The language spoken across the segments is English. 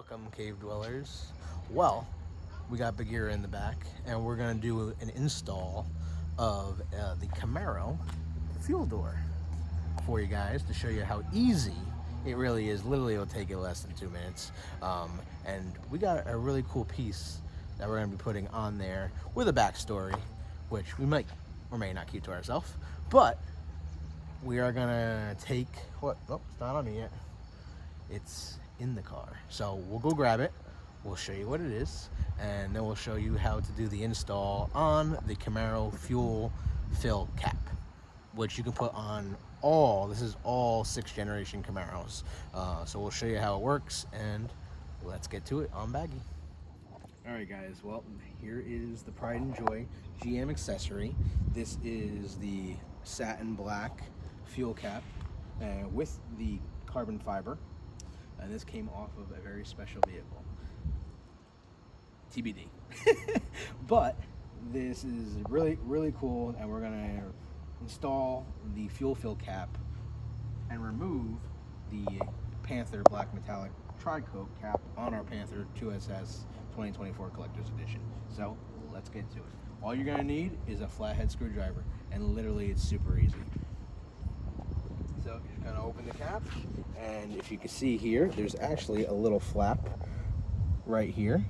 Welcome, cave dwellers. Well, we got Big Ear in the back, and we're gonna do an install of the Camaro fuel door for you guys to show you how easy it really is. Literally, it'll take you less than 2 minutes. And we got a really cool piece that we're gonna be putting on there with a backstory, which we might or may not keep to ourselves, but we are gonna take what? Oh, it's not on me yet. It's in the car, so we'll go grab it. We'll show you what it is, and then we'll show you how to do the install on the Camaro fuel fill cap, which you can put on all. This is all 6th generation Camaros. So we'll show you how it works, and let's get to it on Baggy. All right, guys. Well, here is the Pride and Joy GM accessory. This is the satin black fuel cap with the carbon fiber. And this came off of a very special vehicle, TBD. But this is really cool, and we're gonna install the fuel fill cap and remove the Panther black metallic tri-coat cap on our Panther 2SS 2024 Collector's Edition. So let's get to it. All you're gonna need is a flathead screwdriver, and literally it's super easy. So you're just gonna open the cap, and if you can see here, there's actually a little flap right here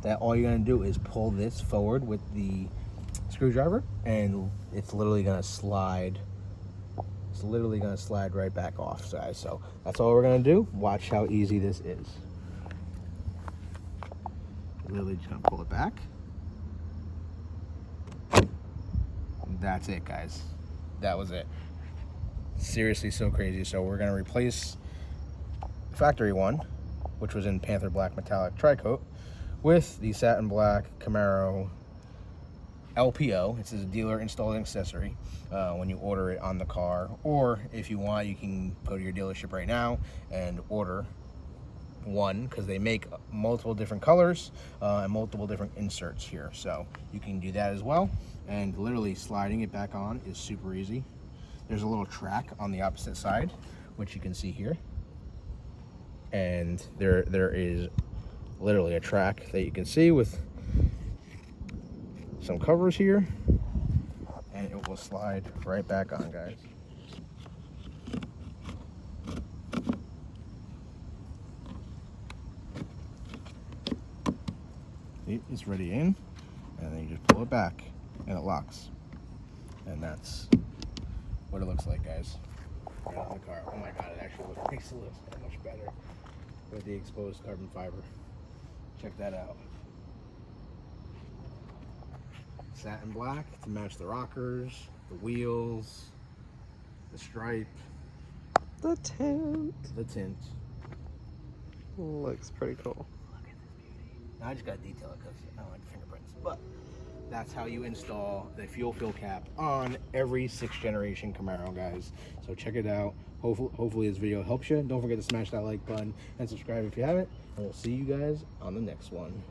that all you're gonna do is pull this forward with the screwdriver, and it's literally gonna slide. It's literally gonna slide right back off, guys. So that's all we're gonna do. Watch how easy this is. Literally just gonna pull it back. That's it, guys. That was it. Seriously, so crazy. So we're gonna replace factory one, which was in Panther black metallic tri-coat, with the satin black Camaro LPO. It's a dealer installed accessory when you order it on the car, or if you want, you can go to your dealership right now and order one, because they make multiple different colors and multiple different inserts here, so you can do that as well. And literally sliding it back on is super easy. There's a little track on the opposite side, which you can see here. And there is literally a track that you can see with some covers here. And it will slide right back on, guys. It's ready in, and then you just pull it back, and it locks. And that's what it looks like, guys. Right on the car. Oh my god, it actually makes it look so much better with the exposed carbon fiber. Check that out. Satin black to match the rockers, the wheels, the stripe, the tint. The tint. Looks pretty cool. Look at this beauty. Now I just gotta detail it because I don't like fingerprints, but that's how you install the fuel fill cap on every 6th generation Camaro, guys. So check it out. Hopefully this video helps you. Don't forget to smash that like button and subscribe if you haven't. And we'll see you guys on the next one.